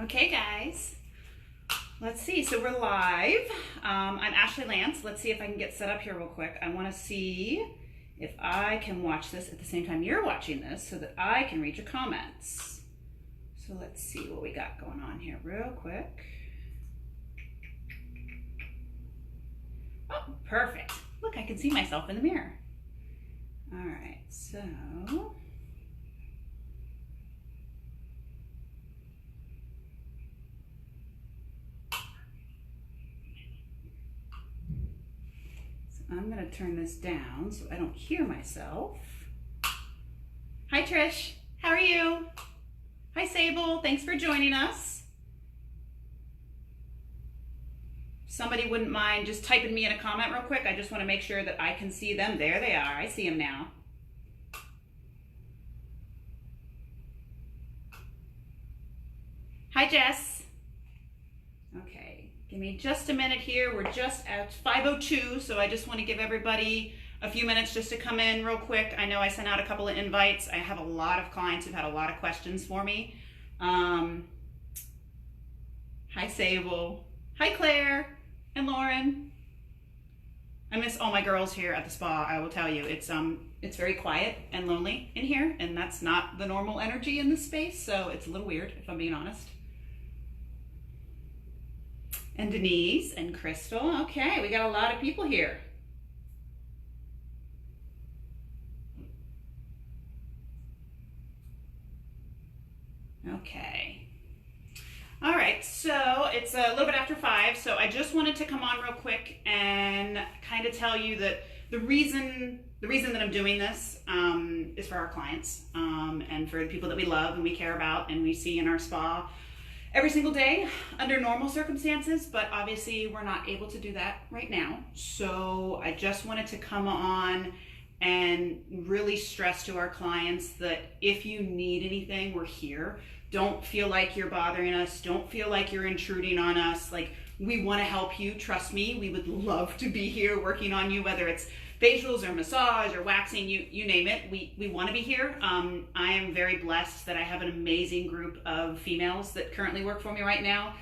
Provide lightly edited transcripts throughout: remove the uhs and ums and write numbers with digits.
Okay, guys, let's see. So we're live. I'm Ashley Lance. Let's see if I can get set up here real quick. I want to see if I can watch this at the same time you're watching this so that I can read your comments. So let's see what we got going on here real quick. Oh, perfect. Look, I can see myself in the mirror. All right, so I'm gonna turn this down so I don't hear myself. Hi Trish, how are you? Hi Sable, thanks for joining us. Somebody wouldn't mind just typing me in a comment real quick. I just want to make sure that I can see them. There they are, I see them now. Hi Jess. Okay, give me just a minute here. We're just at 5:02, so I just want to give everybody a few minutes just to come in real quick. I know I sent out a couple of invites. I have a lot of clients who've had a lot of questions for me. Hi Sable. Hi Claire and Lauren. I miss all my girls here at the spa. I will tell you, it's very quiet and lonely in here, and that's not the normal energy in this space, so it's a little weird if I'm being honest. And Denise and Crystal. Okay, we got a lot of people here. Okay. All right, so it's a little bit after 5, so I just wanted to come on real quick and kind of tell you that the reason that I'm doing this is for our clients and for the people that we love and we care about and we see in our spa every single day under normal circumstances, but obviously we're not able to do that right now. So I just wanted to come on and really stress to our clients that if you need anything, we're here. Don't feel like you're bothering us. Don't feel like you're intruding on us. Like, we want to help you. Trust me, we would love to be here working on you, whether it's facials or massage or waxing, you name it. We want to be here. I am very blessed that I have an amazing group of females that currently work for me right now.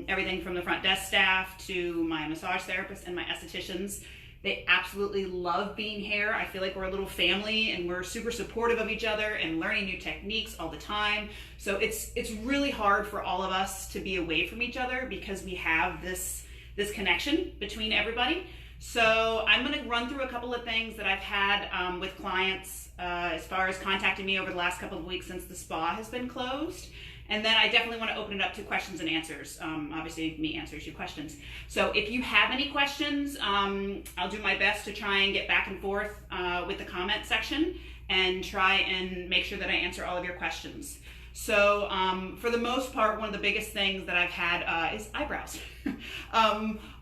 Everything from the front desk staff to my massage therapists and my estheticians. They absolutely love being here. I feel like we're a little family and we're super supportive of each other and learning new techniques all the time. So it's really hard for all of us to be away from each other because we have this connection between everybody. So I'm gonna run through a couple of things that I've had with clients as far as contacting me over the last couple of weeks since the spa has been closed. And then I definitely want to open it up to questions and answers. Obviously, me answers your questions. So if you have any questions, I'll do my best to try and get back and forth with the comment section and try and make sure that I answer all of your questions. So for the most part, one of the biggest things that I've had is eyebrows.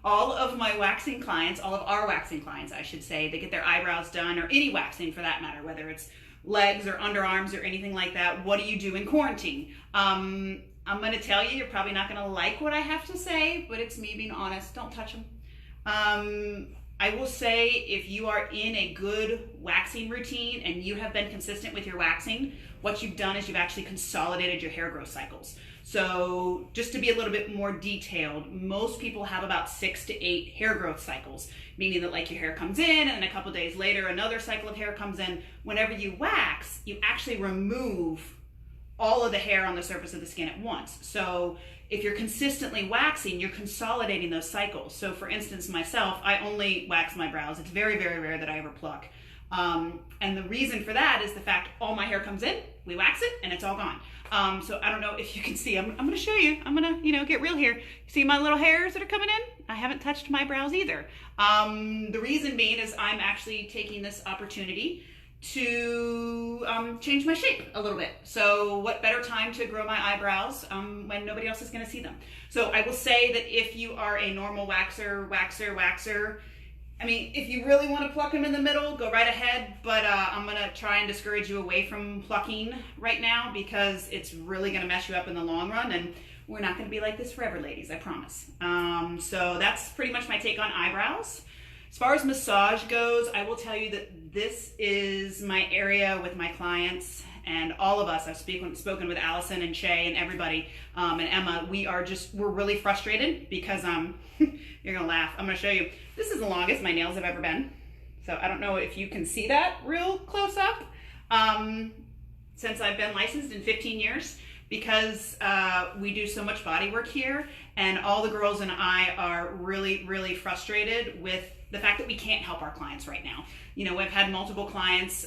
All of my waxing clients, all of our waxing clients, I should say, they get their eyebrows done, or any waxing for that matter, whether it's legs or underarms or anything like that. What do you do in quarantine? I'm going to tell you, you're probably not going to like what I have to say, but it's me being honest. Don't touch them. I will say, if you are in a good waxing routine and you have been consistent with your waxing, what you've done is you've actually consolidated your hair growth cycles. So just to be a little bit more detailed, most people have about 6 to 8 hair growth cycles, meaning that like your hair comes in and a couple days later another cycle of hair comes in. Whenever you wax, you actually remove all of the hair on the surface of the skin at once. So if you're consistently waxing, you're consolidating those cycles. So for instance, myself, I only wax my brows. It's very, very rare that I ever pluck. And the reason for that is the fact all my hair comes in, we wax it, and it's all gone. So I don't know if you can see, I'm gonna show you. I'm gonna, get real here. See my little hairs that are coming in? I haven't touched my brows either. The reason being is I'm actually taking this opportunity to change my shape a little bit. So what better time to grow my eyebrows when nobody else is gonna see them. So I will say that if you are a normal waxer, I mean, if you really want to pluck them in the middle, go right ahead, but I'm going to try and discourage you away from plucking right now because it's really going to mess you up in the long run, and we're not going to be like this forever, ladies, I promise. So that's pretty much my take on eyebrows. As far as massage goes, I will tell you that this is my area with my clients, and all of us, I've spoken with Allison and Shay and everybody, and Emma, we're really frustrated because, you're gonna laugh. I'm gonna show you. This is the longest my nails have ever been. So I don't know if you can see that real close up. Since I've been licensed in 15 years, because we do so much body work here, and all the girls and I are really, really frustrated with the fact that we can't help our clients right now. You know, we've had multiple clients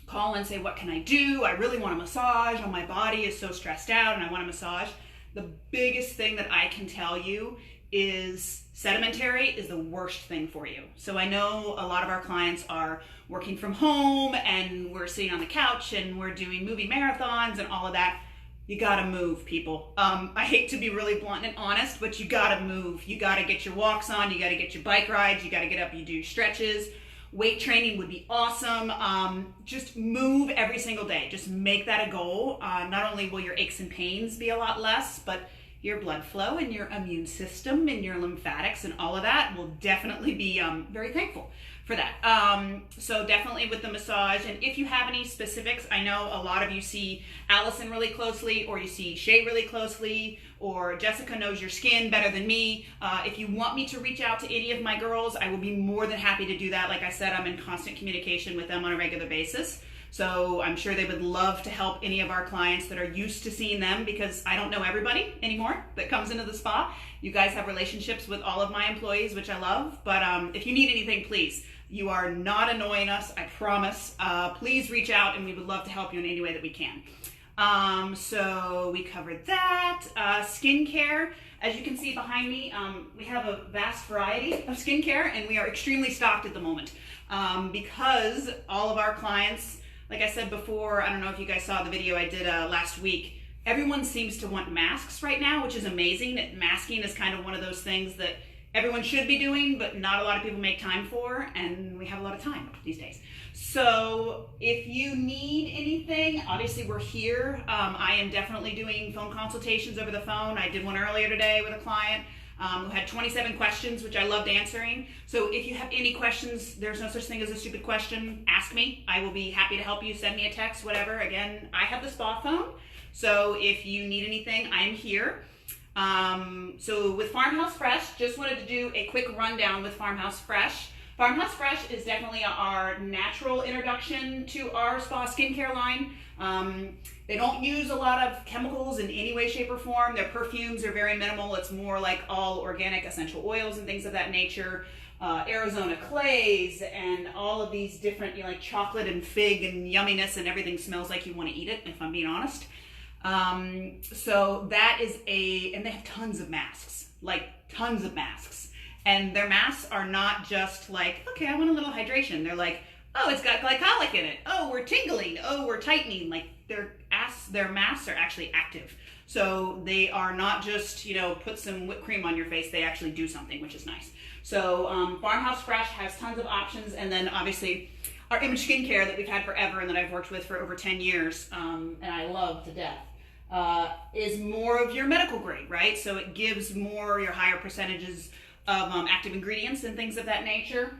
call and say, what can I do? I really want a massage. Oh, my body is so stressed out and I want a massage. The biggest thing that I can tell you is sedimentary is the worst thing for you. So I know a lot of our clients are working from home and we're sitting on the couch and we're doing movie marathons and all of that. You gotta move, people. I hate to be really blunt and honest, but you gotta move. You gotta get your walks on, you gotta get your bike rides, you gotta get up, you do stretches. Weight training would be awesome. Just move every single day. Just make that a goal. Not only will your aches and pains be a lot less, but your blood flow and your immune system and your lymphatics and all of that will definitely be very thankful for that. So definitely with the massage, and if you have any specifics, I know a lot of you see Allison really closely, or you see Shay really closely, or Jessica knows your skin better than me. If you want me to reach out to any of my girls, I will be more than happy to do that. Like I said, I'm in constant communication with them on a regular basis. So I'm sure they would love to help any of our clients that are used to seeing them, because I don't know everybody anymore that comes into the spa. You guys have relationships with all of my employees, which I love. But if you need anything, please, you are not annoying us, I promise. Please reach out and we would love to help you in any way that we can. So we covered that. Skincare, as you can see behind me, we have a vast variety of skincare and we are extremely stocked at the moment because all of our clients, like I said before, I don't know if you guys saw the video I did last week, everyone seems to want masks right now, which is amazing. Masking is kind of one of those things that everyone should be doing, but not a lot of people make time for, and we have a lot of time these days. So if you need anything, obviously we're here. I am definitely doing phone consultations over the phone. I did one earlier today with a client who had 27 questions, which I loved answering. So if you have any questions, there's no such thing as a stupid question. Ask me. I will be happy to help you. Send me a text, whatever. Again, I have the spa phone. So if you need anything, I am here. So with Farmhouse Fresh, just wanted to do a quick rundown with Farmhouse Fresh. Farmhouse Fresh is definitely our natural introduction to our spa skincare line. They don't use a lot of chemicals in any way, shape, or form. Their perfumes are very minimal. It's more like all organic essential oils and things of that nature. Arizona clays and all of these different, you know, like chocolate and fig and yumminess, and everything smells like you want to eat it, if I'm being honest. So that is and they have tons of masks, like tons of masks. And their masks are not just like, okay, I want a little hydration. They're like, oh, it's got glycolic in it. Oh, we're tingling. Oh, we're tightening. Like their masks are actually active. So they are not just, you know, put some whipped cream on your face. They actually do something, which is nice. So Farmhouse Fresh has tons of options. And then obviously our Image Skincare that we've had forever and that I've worked with for over 10 years and I love to death. Is more of your medical grade, right? So it gives more your higher percentages of active ingredients and things of that nature.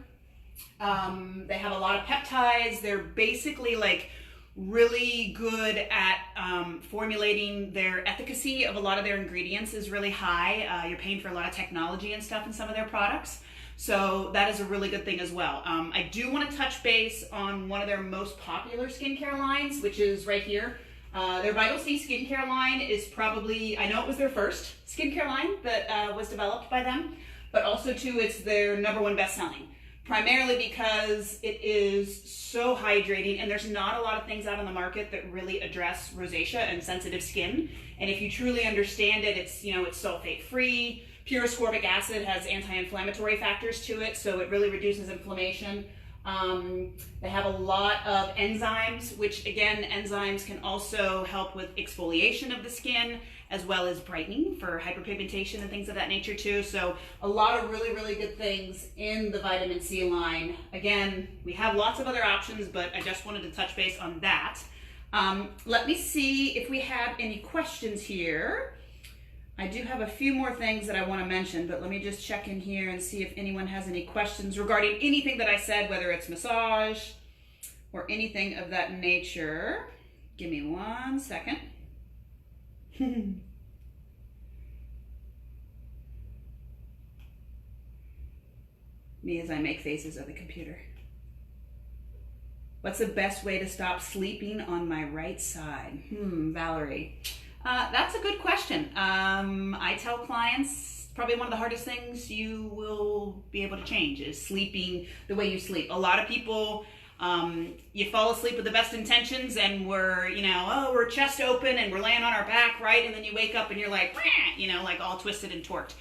They have a lot of peptides. They're basically like really good at formulating. Their efficacy of a lot of their ingredients is really high. You're paying for a lot of technology and stuff in some of their products. So that is a really good thing as well. I do want to touch base on one of their most popular skincare lines, which is right here. Their Vital C skincare line is probably, I know it was their first skincare line that was developed by them, but also too, it's their #1 best-selling. Primarily because it is so hydrating, and there's not a lot of things out on the market that really address rosacea and sensitive skin. And if you truly understand it, it's, you know, it's sulfate-free. Pure ascorbic acid has anti-inflammatory factors to it, so it really reduces inflammation. They have a lot of enzymes, which again, enzymes can also help with exfoliation of the skin, as well as brightening for hyperpigmentation and things of that nature too. So a lot of really, really good things in the vitamin C line. Again, we have lots of other options, but I just wanted to touch base on that. Let me see if we have any questions here. I do have a few more things that I want to mention, but let me just check in here and see if anyone has any questions regarding anything that I said, whether it's massage, or anything of that nature. Give me 1 second. Me as I make faces at the computer. What's the best way to stop sleeping on my right side? Valerie. That's a good question. I tell clients probably one of the hardest things you will be able to change is sleeping the way you sleep. A lot of people, you fall asleep with the best intentions and we're chest open and we're laying on our back, right? And then you wake up and you're like, like all twisted and torqued.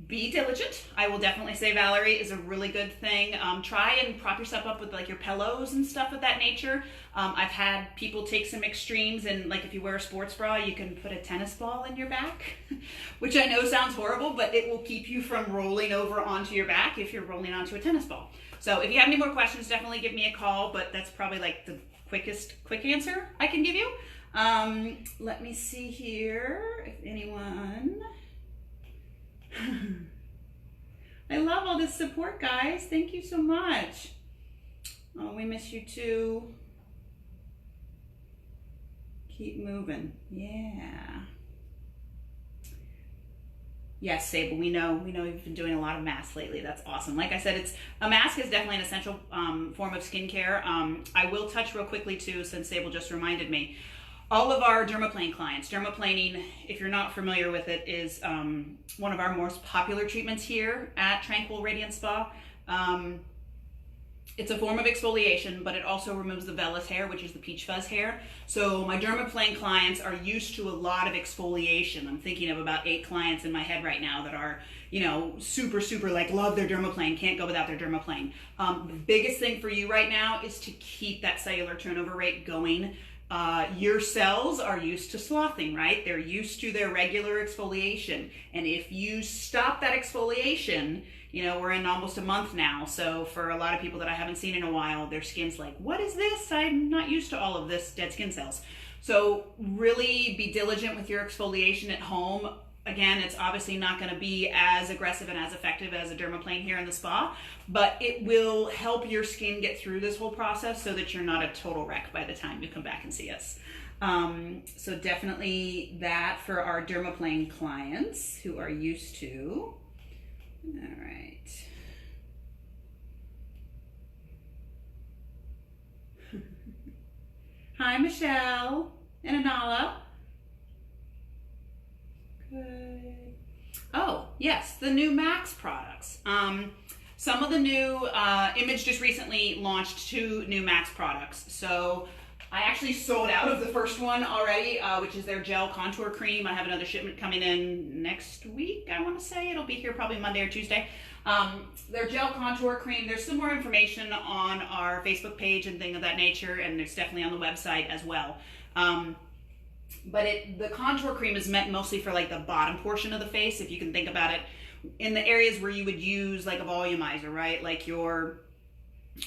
Be diligent. I will definitely say Valerie is a really good thing. Try and prop yourself up with like your pillows and stuff of that nature. I've had people take some extremes and like if you wear a sports bra, you can put a tennis ball in your back, which I know sounds horrible, but it will keep you from rolling over onto your back if you're rolling onto a tennis ball. So if you have any more questions, definitely give me a call, but that's probably like the quick answer I can give you. Let me see here if anyone... I love all this support, guys. Thank you so much. Oh, we miss you too. Keep moving. Yeah. Yes, Sable, we know you've been doing a lot of masks lately. That's awesome. Like I said, a mask is definitely an essential form of skincare. I will touch real quickly too, since Sable just reminded me. All of our dermaplane clients, dermaplaning, if you're not familiar with it, is one of our most popular treatments here at Tranquil Radiance Spa. It's a form of exfoliation, but it also removes the vellus hair, which is the peach fuzz hair. So my dermaplane clients are used to a lot of exfoliation. I'm thinking of about 8 clients in my head right now that are, super like love their dermaplane, can't go without their dermaplane. The biggest thing for you right now is to keep that cellular turnover rate going. Your cells are used to sloughing, right? They're used to their regular exfoliation. And if you stop that exfoliation, we're in almost a month now. So for a lot of people that I haven't seen in a while, their skin's like, what is this? I'm not used to all of this dead skin cells. So really be diligent with your exfoliation at home. Again, it's obviously not going to be as aggressive and as effective as a dermaplane here in the spa, but it will help your skin get through this whole process so that you're not a total wreck by the time you come back and see us. So definitely that for our dermaplane clients who are used to. All right. Hi, Michelle and Anala. Good. Oh, yes, the new Max products. Some of the new, Image just recently launched 2 new Max products. So I actually sold out of the first one already, which is their gel contour cream. I have another shipment coming in next week, I want to say. It'll be here probably Monday or Tuesday. Their gel contour cream, there's some more information on our Facebook page and thing of that nature, and it's definitely on the website as well. But the contour cream is meant mostly for like the bottom portion of the face, if you can think about it, in the areas where you would use like a volumizer, right? Like your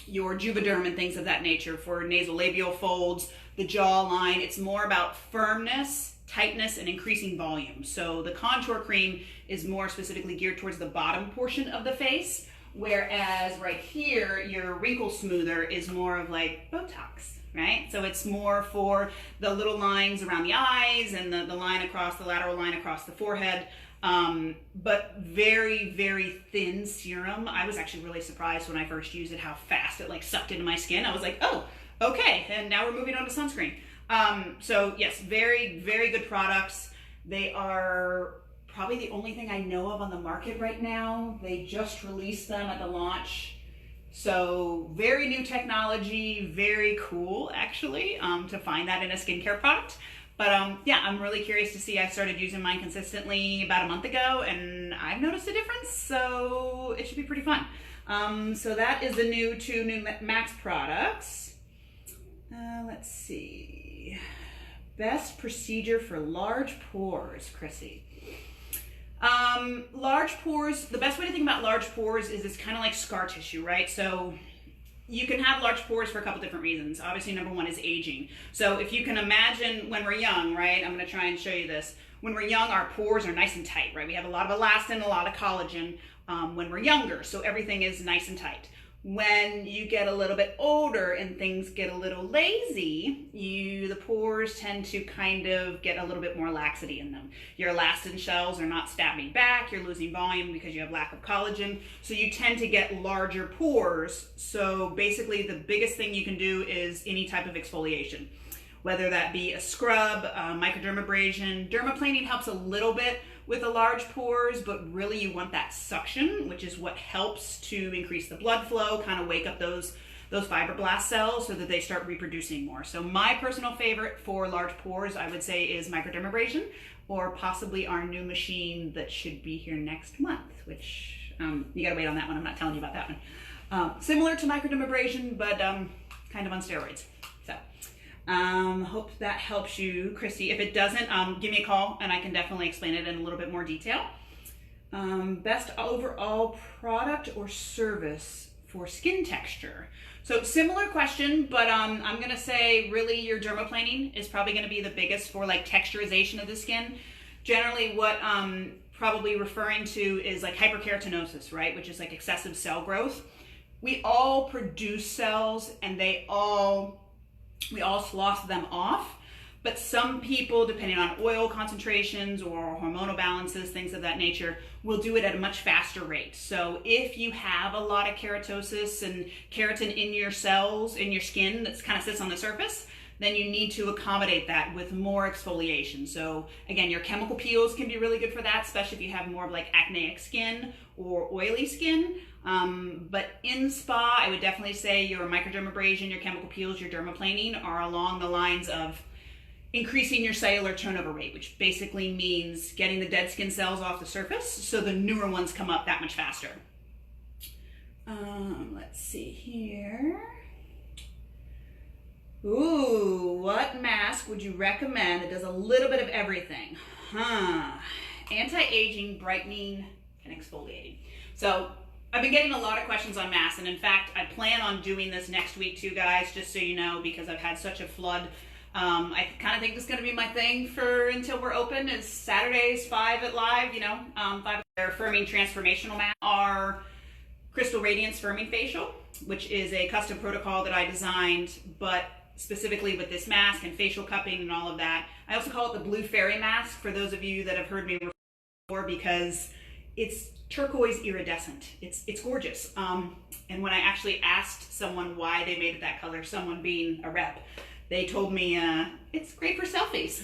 Juvederm and things of that nature for nasolabial folds, the jawline. It's more about firmness, tightness, and increasing volume. So the contour cream is more specifically geared towards the bottom portion of the face, whereas right here, your wrinkle smoother is more of like Botox. Right? So it's more for the little lines around the eyes and the line across, the lateral line across the forehead. But very, very thin serum. I was actually really surprised when I first used it how fast it like sucked into my skin. I was like, oh, okay. And now we're moving on to sunscreen. So yes, very, very good products. They are probably the only thing I know of on the market right now. They just released them at the launch. So very new technology, very cool actually, to find that in a skincare product. But yeah, I'm really curious to see. I started using mine consistently about a month ago and I've noticed a difference, so it should be pretty fun. So that is the 2 new Max products. Let's see. Best procedure for large pores, Chrissy. Large pores, the best way to think about large pores is it's kind of like scar tissue, right? So you can have large pores for a couple different reasons. Obviously, number one is aging. So if you can imagine when we're young, right? I'm going to try and show you this. When we're young, our pores are nice and tight, right? We have a lot of elastin, a lot of collagen when we're younger. So everything is nice and tight. When you get a little bit older and things get a little lazy, the pores tend to kind of get a little bit more laxity in them. Your elastin shells are not snapping back, you're losing volume because you have lack of collagen, so you tend to get larger pores. So basically the biggest thing you can do is any type of exfoliation, whether that be a scrub, microdermabrasion. Dermaplaning helps a little bit with the large pores, but really you want that suction, which is what helps to increase the blood flow, kind of wake up those fibroblast cells so that they start reproducing more. So my personal favorite for large pores, I would say, is microdermabrasion, or possibly our new machine that should be here next month, which you gotta wait on that one. I'm not telling you about that one. Similar to microdermabrasion, but kind of on steroids. So hope that helps you, Christy. If it doesn't, give me a call and I can definitely explain it in a little bit more detail. Best overall product or service for skin texture. So similar question, but I'm gonna say really your dermaplaning is probably gonna be the biggest for like texturization of the skin. Generally what probably referring to is like hyperkeratinosis, right? Which is like excessive cell growth. We all produce cells and we all slough them off, but some people, depending on oil concentrations or hormonal balances, things of that nature, will do it at a much faster rate. So if you have a lot of keratosis and keratin in your cells, in your skin that kind of sits on the surface, then you need to accommodate that with more exfoliation. So again, your chemical peels can be really good for that, especially if you have more of like acneic skin or oily skin. But in spa, I would definitely say your microdermabrasion, your chemical peels, your dermaplaning are along the lines of increasing your cellular turnover rate, which basically means getting the dead skin cells off the surface so the newer ones come up that much faster. Let's see here. Ooh, what mask would you recommend that does a little bit of everything? Anti-aging, brightening, and exfoliating. So I've been getting a lot of questions on masks, and in fact, I plan on doing this next week too, guys, just so you know, because I've had such a flood. I kind of think this is going to be my thing for until we're open, is Saturdays 5 at Live, 5 their firming transformational masks are Tranquil Radiance firming facial, which is a custom protocol that I designed, but specifically with this mask and facial cupping and all of that. I also call it the Blue Fairy mask for those of you that have heard me before, because it's turquoise iridescent. It's gorgeous. And when I actually asked someone why they made it that color, someone being a rep, they told me it's great for selfies,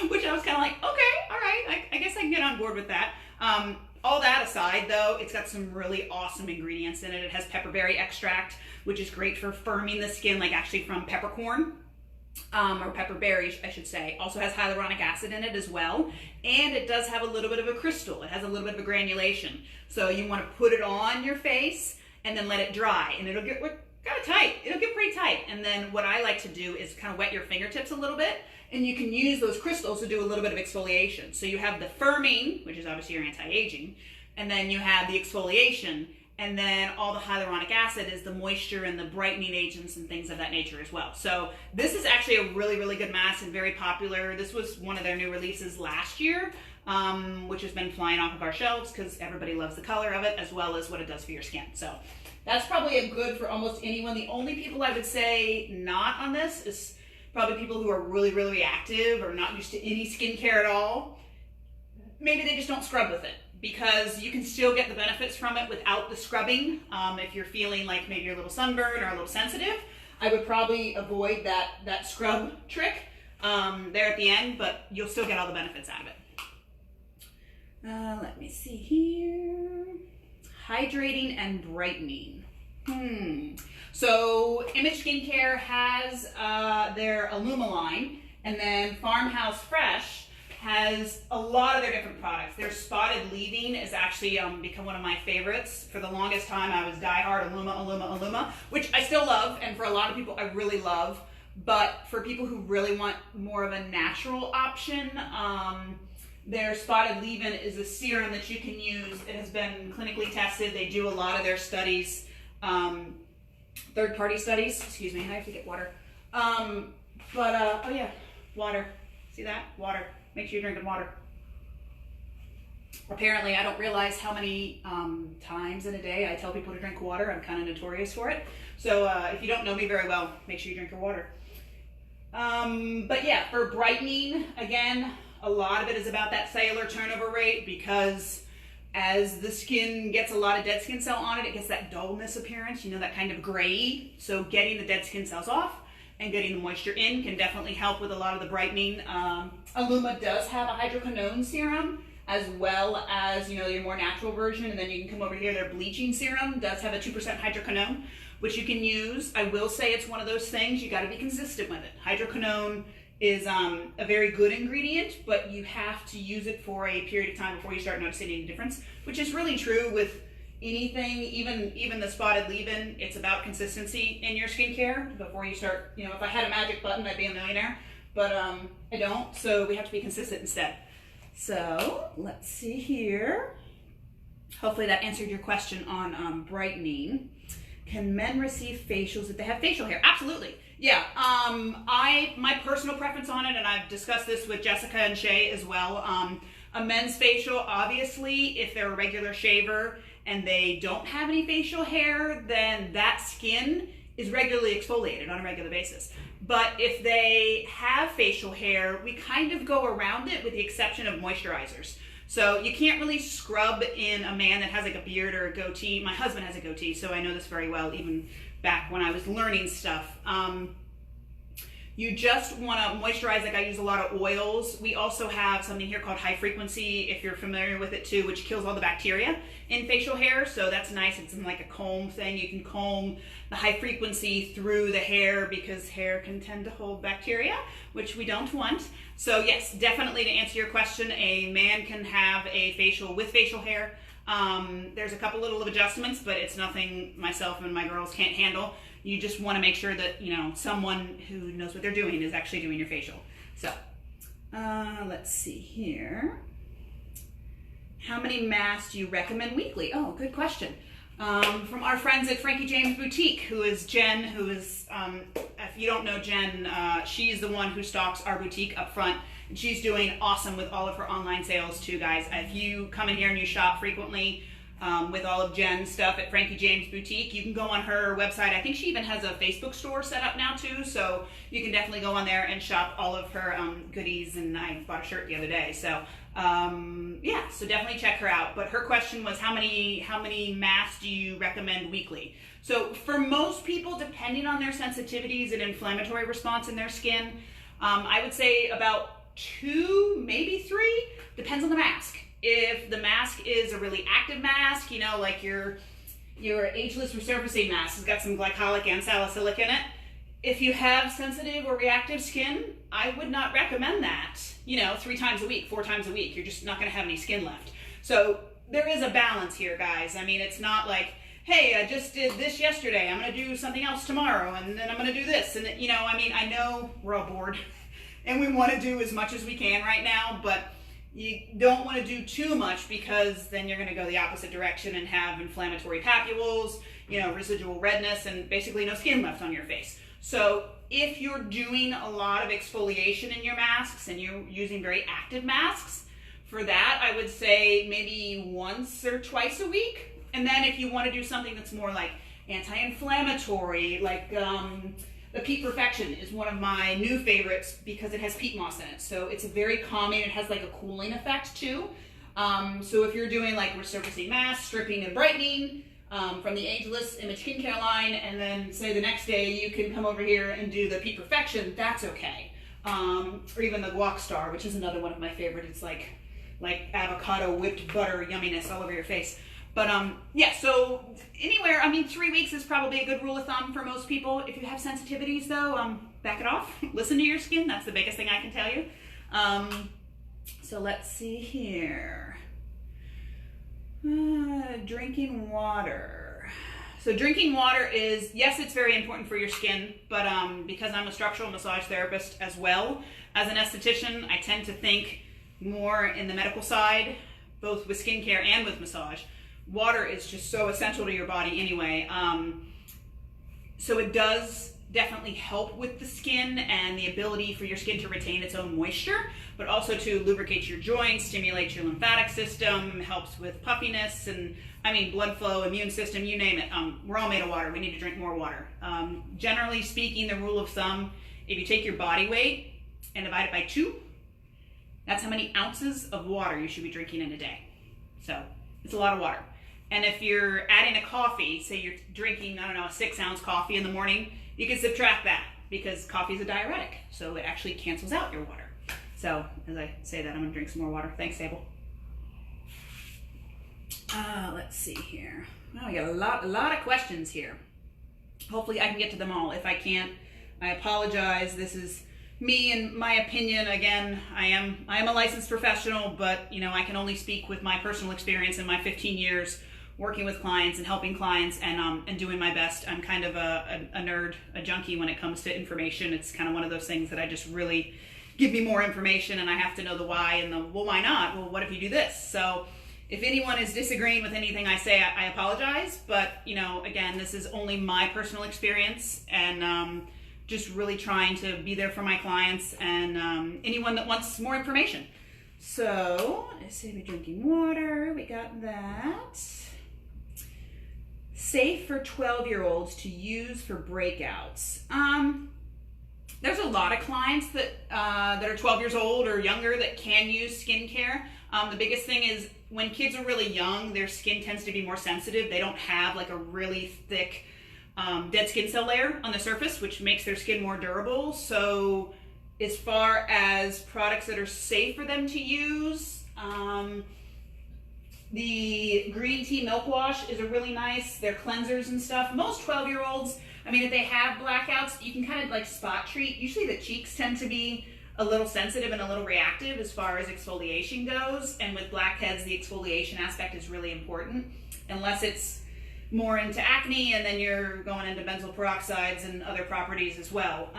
which I was kind of like, okay, all right, I guess I can get on board with that. All that aside, though, it's got some really awesome ingredients in it. It has pepperberry extract, which is great for firming the skin, like actually from peppercorn, or pepperberry, I should say. Also has hyaluronic acid in it as well. And it does have a little bit of a crystal. It has a little bit of a granulation. So you want to put it on your face and then let it dry. And it'll get kind of tight. It'll get pretty tight. And then what I like to do is kind of wet your fingertips a little bit. And you can use those crystals to do a little bit of exfoliation. So you have the firming, which is obviously your anti-aging, and then you have the exfoliation, and then all the hyaluronic acid is the moisture and the brightening agents and things of that nature as well. So this is actually a really, really good mask and very popular. This was one of their new releases last year, which has been flying off of our shelves because everybody loves the color of it as well as what it does for your skin. So that's probably a good for almost anyone. The only people I would say not on this is probably people who are really, really reactive or not used to any skincare at all. Maybe they just don't scrub with it, because you can still get the benefits from it without the scrubbing. If you're feeling like maybe you're a little sunburned or a little sensitive, I would probably avoid that scrub trick there at the end, but you'll still get all the benefits out of it. Let me see here. Hydrating and brightening. So Image Skincare has their Illuma line, and then Farmhouse Fresh has a lot of their different products. Their Spotted Leaving is actually become one of my favorites. For the longest time, I was diehard Illuma, which I still love, and for a lot of people, I really love. But for people who really want more of a natural option, their Spotted Leave-In is a serum that you can use. It has been clinically tested. They do a lot of their studies, third-party studies. Excuse me, I have to get water. Oh yeah, water. See that? Water. Make sure you're drinking water. Apparently, I don't realize how many times in a day I tell people to drink water. I'm kind of notorious for it. So if you don't know me very well, make sure you drink your water. But yeah, for brightening, again, a lot of it is about that cellular turnover rate, because as the skin gets a lot of dead skin cell on it, it gets that dullness appearance, you know, that kind of gray. So getting the dead skin cells off and getting the moisture in can definitely help with a lot of the brightening. Illuma does have a hydroquinone serum, as well as, you know, your more natural version. And then you can come over here, their bleaching serum does have a 2% hydroquinone, which you can use. I will say it's one of those things, you got to be consistent with it. Hydroquinone is a very good ingredient, but you have to use it for a period of time before you start noticing any difference, which is really true with anything, even the spotted leave-in. It's about consistency in your skincare before you start, you know, if I had a magic button, I'd be a millionaire, but I don't, so we have to be consistent instead. So let's see here. Hopefully that answered your question on brightening. Can men receive facials if they have facial hair? Absolutely. Yeah. My personal preference on it, and I've discussed this with Jessica and Shay as well. A men's facial, obviously, if they're a regular shaver and they don't have any facial hair, then that skin is regularly exfoliated on a regular basis. But if they have facial hair, we kind of go around it with the exception of moisturizers. So you can't really scrub in a man that has like a beard or a goatee. My husband has a goatee, so I know this very well, even back when I was learning stuff. You just want to moisturize, like I use a lot of oils. We also have something here called high frequency, if you're familiar with it too, which kills all the bacteria in facial hair. So that's nice. It's in like a comb thing. You can comb the high frequency through the hair because hair can tend to hold bacteria, which we don't want. So yes, definitely to answer your question, a man can have a facial with facial hair. There's a couple little adjustments, but it's nothing myself and my girls can't handle. You just want to make sure that, you know, someone who knows what they're doing is actually doing your facial. So, let's see here. How many masks do you recommend weekly? Oh, good question. From our friends at Frankie James Boutique, who is Jen, who is, if you don't know Jen, she's the one who stocks our boutique up front. And she's doing awesome with all of her online sales too, guys. If you come in here and you shop frequently, with all of Jen's stuff at Frankie James Boutique, you can go on her website. I think she even has a Facebook store set up now too, so you can definitely go on there and shop all of her goodies, and I bought a shirt the other day. So yeah, so definitely check her out. But her question was, how many masks do you recommend weekly? So for most people, depending on their sensitivities and inflammatory response in their skin, I would say about 2, maybe 3, depends on the mask. If the mask is a really active mask, you know, like your ageless resurfacing mask has got some glycolic and salicylic in it. If you have sensitive or reactive skin, I would not recommend that, you know, 3 times a week, 4 times a week. You're just not going to have any skin left. So there is a balance here, guys. I mean, it's not like, hey, I just did this yesterday, I'm going to do something else tomorrow, and then I'm going to do this. And, you know, I mean, I know we're all bored and we want to do as much as we can right now, but you don't want to do too much, because then you're going to go the opposite direction and have inflammatory papules, you know, residual redness, and basically no skin left on your face. So if you're doing a lot of exfoliation in your masks and you're using very active masks, for that I would say maybe once or twice a week. And then if you want to do something that's more like anti-inflammatory, like the Peat Perfection is one of my new favorites because it has peat moss in it. So it's very calming. It has like a cooling effect too. So if you're doing like resurfacing masks, stripping and brightening from the Ageless Image Skincare line, and then say the next day you can come over here and do the Peat Perfection, that's okay. Or even the Guac Star, which is another one of my favorites. It's like avocado whipped butter yumminess all over your face. But yeah, so anywhere, I mean, 3 weeks is probably a good rule of thumb for most people. If you have sensitivities though, back it off. Listen to your skin. That's the biggest thing I can tell you. So let's see here. Drinking water. So drinking water is, yes, it's very important for your skin, but because I'm a structural massage therapist as well as an esthetician, I tend to think more in the medical side, both with skincare and with massage. Water is just so essential to your body anyway. So it does definitely help with the skin and the ability for your skin to retain its own moisture, but also to lubricate your joints, stimulate your lymphatic system, helps with puffiness, and I mean blood flow, immune system, you name it. We're all made of water. We need to drink more water. Generally speaking, the rule of thumb, if you take your body weight and divide it by 2, that's how many ounces of water you should be drinking in a day. So it's a lot of water. And if you're adding a coffee, say you're drinking, I don't know, a 6-ounce coffee in the morning, you can subtract that because coffee is a diuretic. So it actually cancels out your water. So as I say that, I'm gonna drink some more water. Thanks, Sable. Let's see here. Oh, we got a lot of questions here. Hopefully I can get to them all. If I can't, I apologize. This is me and my opinion. Again, I am a licensed professional, but you know, I can only speak with my personal experience in my 15 years working with clients and helping clients and doing my best. I'm kind of a nerd, a junkie when it comes to information. It's kind of one of those things that I just really give me more information and I have to know the why and the, well, why not? Well, what if you do this? So if anyone is disagreeing with anything I say, I apologize. But, you know, again, this is only my personal experience and just really trying to be there for my clients and anyone that wants more information. So, let's say we're drinking water. We got that. Safe for 12-year-olds to use for breakouts. There's a lot of clients that are 12 years old or younger that can use skincare. The biggest thing is when kids are really young, their skin tends to be more sensitive. They don't have like a really thick dead skin cell layer on the surface, which makes their skin more durable. So as far as products that are safe for them to use, the green tea milk wash is a really nice, they're cleansers and stuff. Most 12-year-olds, I mean, if they have blackouts, you can kind of like spot treat. Usually the cheeks tend to be a little sensitive and a little reactive as far as exfoliation goes. And with blackheads, the exfoliation aspect is really important, unless it's more into acne and then you're going into benzoyl peroxides and other properties as well.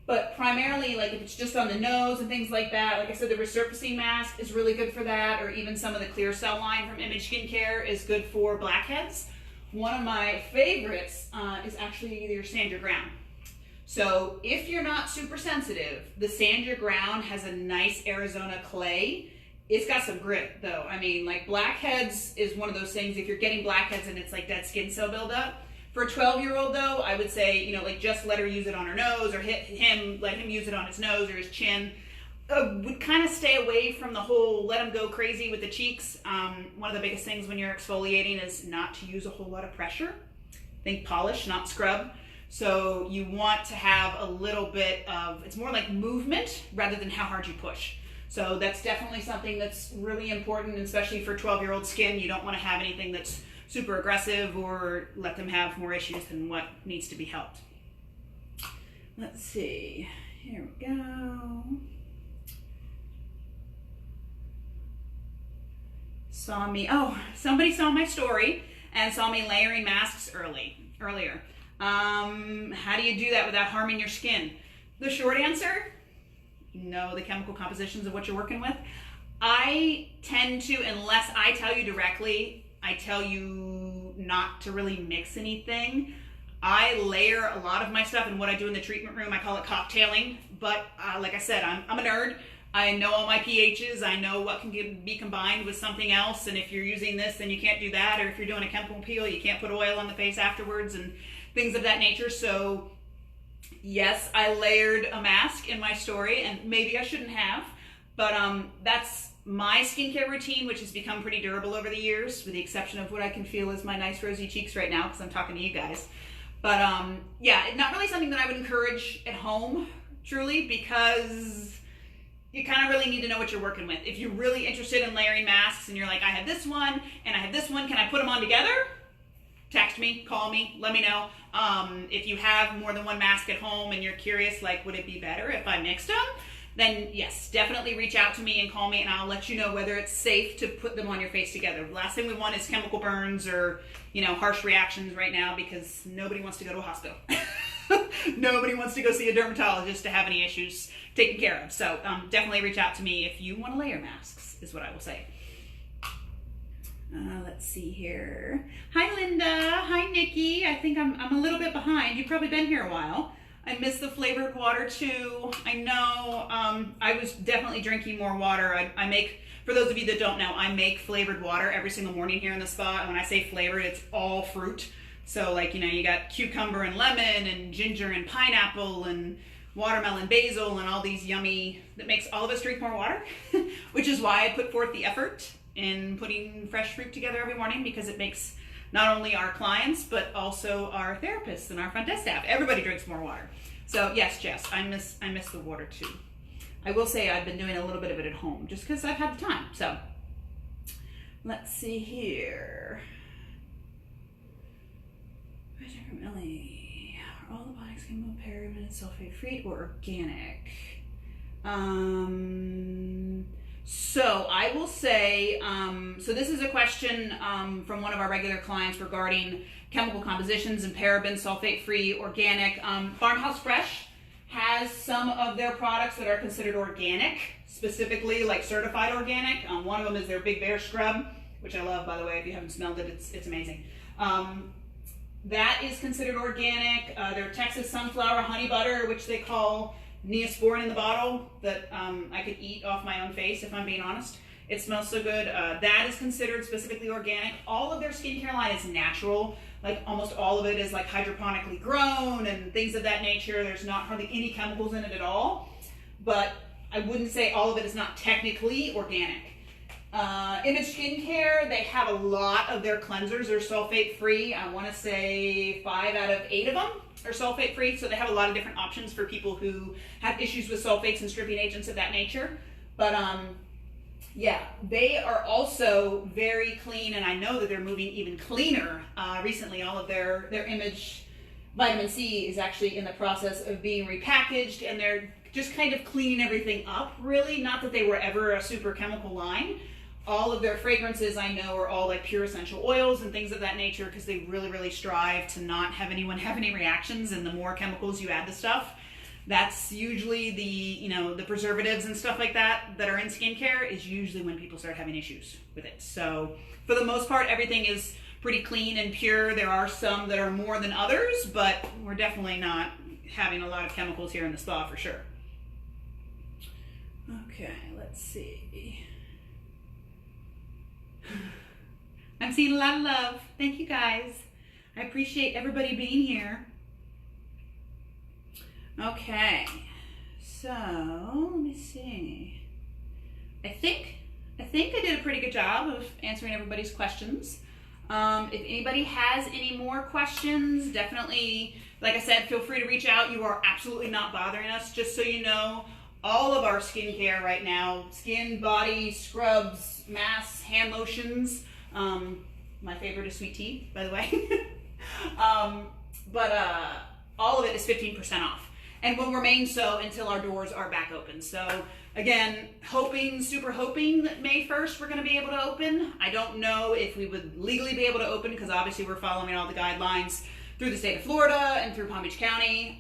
But primarily, like if it's just on the nose and things like that, like I said, the resurfacing mask is really good for that, or even some of the clear cell line from Image Skincare is good for blackheads. One of my favorites is actually either Sand Your Ground. So if you're not super sensitive, the Sand Your Ground has a nice Arizona clay. It's got some grit though. I mean, like blackheads is one of those things, if you're getting blackheads and it's like dead skin cell buildup. For a 12-year-old though, I would say, you know, like just let her use it on her nose or let him use it on his nose or his chin. Would kind of stay away from the whole let him go crazy with the cheeks. One of the biggest things when you're exfoliating is not to use a whole lot of pressure. Think polish, not scrub. So you want to have a little bit of, it's more like movement rather than how hard you push. So that's definitely something that's really important, especially for 12-year-old skin. You don't want to have anything that's super aggressive or let them have more issues than what needs to be helped. Let's see, here we go. Somebody saw my story and saw me layering masks earlier. How do you do that without harming your skin? The short answer, know the chemical compositions of what you're working with. I tend to, unless I tell you directly, I tell you not to really mix anything. I layer a lot of my stuff, and what I do in the treatment room, I call it cocktailing. But like I said, I'm a nerd. I know all my pHs. I know what can be combined with something else. And if you're using this, then you can't do that. Or if you're doing a chemical peel, you can't put oil on the face afterwards and things of that nature. So yes, I layered a mask in my story, and maybe I shouldn't have. But that's my skincare routine, which has become pretty durable over the years, with the exception of what I can feel is my nice rosy cheeks right now because I'm talking to you guys. But yeah, not really something that I would encourage at home, truly, because you kind of really need to know what you're working with. If you're really interested in layering masks and you're like, I have this one and I have this one, can I put them on together? Text me, call me, let me know. If you have more than one mask at home and you're curious, like, would it be better if I mixed them? Then yes, definitely reach out to me and call me and I'll let you know whether it's safe to put them on your face together. The last thing we want is chemical burns or, you know, harsh reactions right now, because nobody wants to go to a hospital. Nobody wants to go see a dermatologist to have any issues taken care of. So definitely reach out to me if you want to layer masks, is what I will say. Let's see here. Hi, Linda. Hi, Nikki. I think I'm a little bit behind. You've probably been here a while. I miss the flavored water too. I know. I was definitely drinking more water. I make, for those of you that don't know, I make flavored water every single morning here in the spa. And when I say flavored, it's all fruit. So like, you know, you got cucumber and lemon and ginger and pineapple and watermelon basil and all these yummy, that makes all of us drink more water, which is why I put forth the effort in putting fresh fruit together every morning, because it makes not only our clients, but also our therapists and our front desk staff, everybody drinks more water. So yes, Jess, I miss the water too. I will say I've been doing a little bit of it at home just because I've had the time. So let's see here. Millie, are all the body skin paraben sulfate free or organic? So I will say, so this is a question from one of our regular clients regarding chemical compositions and paraben sulfate free organic. Farmhouse Fresh has some of their products that are considered organic, specifically like certified organic. One of them is their Big Bear Scrub, which I love, by the way. If you haven't smelled it, it's amazing. That is considered organic. Their Texas Sunflower Honey Butter, which they call Neosporin in the bottle, that I could eat off my own face if I'm being honest. It smells so good. That is considered specifically organic. All of their skincare line is natural. Like almost all of it is like hydroponically grown and things of that nature. There's not hardly any chemicals in it at all. But I wouldn't say all of it is not technically organic. Image Skincare, they have a lot of their cleansers are sulfate free. I want to say 5 out of 8 of them are sulfate free. So they have a lot of different options for people who have issues with sulfates and stripping agents of that nature. But yeah, they are also very clean, and I know that they're moving even cleaner. Recently, all of their Image Vitamin C is actually in the process of being repackaged, and they're just kind of cleaning everything up, really. Not that they were ever a super chemical line. All of their fragrances, I know, are all like pure essential oils and things of that nature, because they really, really strive to not have anyone have any reactions. And the more chemicals you add to stuff, that's usually the, you know, the preservatives and stuff like that that are in skincare is usually when people start having issues with it. So for the most part, everything is pretty clean and pure. There are some that are more than others, but we're definitely not having a lot of chemicals here in the spa for sure. Okay, let's see. I'm seeing a lot of love. Thank you guys. I appreciate everybody being here. Okay, so let me see. I think I did a pretty good job of answering everybody's questions. If anybody has any more questions, definitely, like I said, feel free to reach out. You are absolutely not bothering us. Just so you know, all of our skincare right now, skin, body, scrubs, masks, hand lotions. My favorite is sweet tea, by the way. All of it is 15% off and will remain so until our doors are back open. So again, super hoping that May 1st we're going to be able to open. I don't know if we would legally be able to open, because obviously we're following all the guidelines through the state of Florida and through Palm Beach County.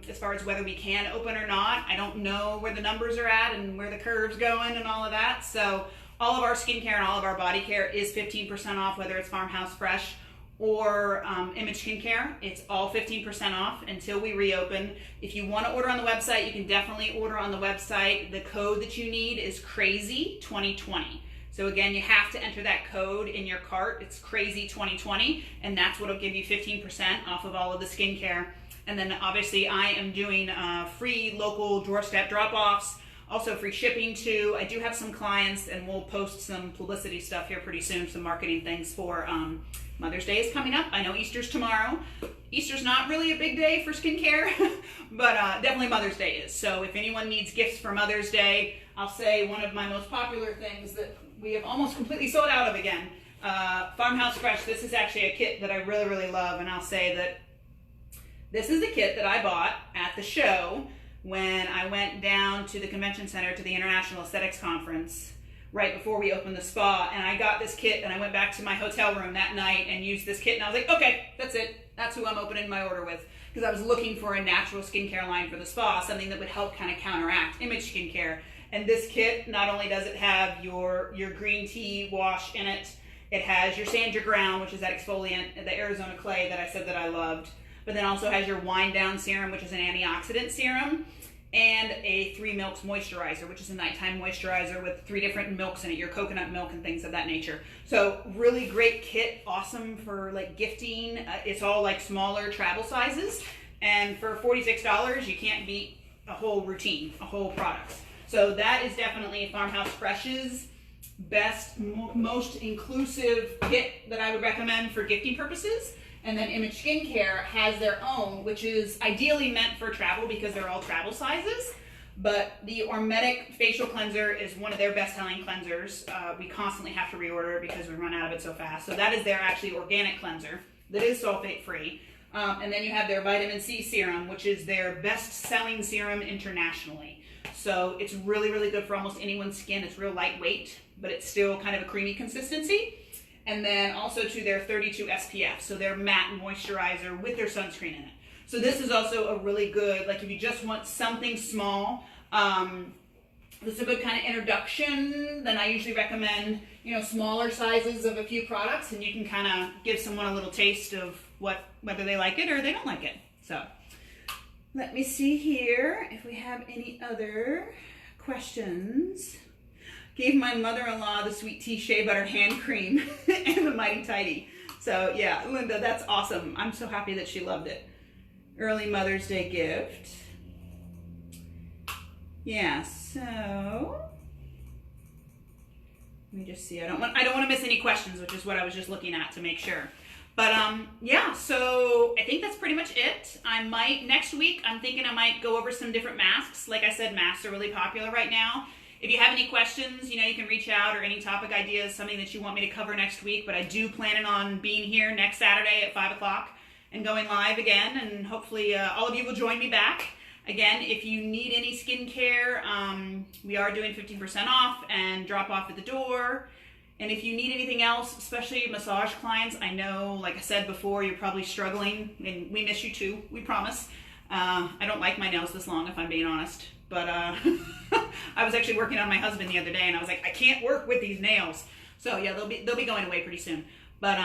As far as whether we can open or not, I don't know where the numbers are at and where the curve's going and all of that. So all of our skincare and all of our body care is 15% off, whether it's Farmhouse Fresh or Image Skincare. It's all 15% off until we reopen. If you want to order on the website, you can definitely order on the website. The code that you need is CRAZY2020. So again, you have to enter that code in your cart. It's CRAZY2020, and that's what will give you 15% off of all of the skincare. And then obviously I am doing free local doorstep drop-offs, also free shipping too. I do have some clients, and we'll post some publicity stuff here pretty soon, some marketing things for Mother's Day is coming up. I know Easter's tomorrow. Easter's not really a big day for skincare, but definitely Mother's Day is. So if anyone needs gifts for Mother's Day, I'll say one of my most popular things that we have almost completely sold out of again, Farmhouse Fresh. This is actually a kit that I really, really love, and I'll say that this is the kit that I bought at the show when I went down to the convention center to the International Aesthetics Conference right before we opened the spa, and I got this kit and I went back to my hotel room that night and used this kit, and I was like, okay, that's it. That's who I'm opening my order with, because I was looking for a natural skincare line for the spa, something that would help kind of counteract Image Skincare. And this kit, not only does it have your green tea wash in it, It has your Sand Your Ground, which is that exfoliant, the Arizona clay that I said that I loved. But then also has your Wind Down Serum, which is an antioxidant serum, and a 3 Milks moisturizer, which is a nighttime moisturizer with 3 different milks in it, your coconut milk and things of that nature. So really great kit, awesome for like gifting. It's all like smaller travel sizes, and for $46, you can't beat a whole routine, a whole product. So that is definitely Farmhouse Fresh's best, most inclusive kit that I would recommend for gifting purposes. And then Image Skincare has their own, which is ideally meant for travel because they're all travel sizes. But the Ormetic Facial Cleanser is one of their best-selling cleansers. We constantly have to reorder it because we run out of it so fast. So that is their actually organic cleanser that is sulfate-free. And then you have their Vitamin C Serum, which is their best-selling serum internationally. So it's really, really good for almost anyone's skin. It's real lightweight, but it's still kind of a creamy consistency. And then also to their 32 SPF, so their matte moisturizer with their sunscreen in it. So this is also a really good, like if you just want something small, this is a good kind of introduction. Then I usually recommend, you know, smaller sizes of a few products, and you can kind of give someone a little taste of whether they like it or they don't like it. So let me see here if we have any other questions. Gave my mother-in-law the Sweet Tea Shea Butter hand cream and the Mighty Tidy. So yeah, Linda, that's awesome. I'm so happy that she loved it. Early Mother's Day gift. Yeah, so let me just see. I don't want to miss any questions, which is what I was just looking at to make sure. But yeah, so I think that's pretty much it. Next week, I'm thinking I might go over some different masks. Like I said, masks are really popular right now. If you have any questions, you know, you can reach out, or any topic ideas, something that you want me to cover next week. But I do plan on being here next Saturday at 5 o'clock and going live again. And hopefully all of you will join me back. Again, if you need any skincare, we are doing 15% off and drop off at the door. And if you need anything else, especially massage clients, I know, like I said before, you're probably struggling, and we miss you too, we promise. I don't like my nails this long, if I'm being honest. But I was actually working on my husband the other day, and I was like, I can't work with these nails. So yeah, they'll be going away pretty soon. But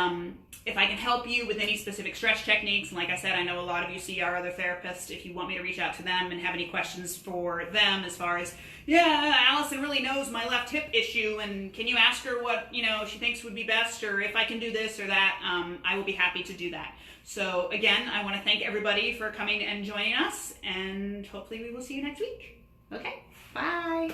if I can help you with any specific stretch techniques, and like I said, I know a lot of you see our other therapists. If you want me to reach out to them and have any questions for them as far as, yeah, Allison really knows my left hip issue, and can you ask her what, you know, she thinks would be best, or if I can do this or that, I will be happy to do that. So again, I want to thank everybody for coming and joining us, and hopefully we will see you next week. Okay, bye.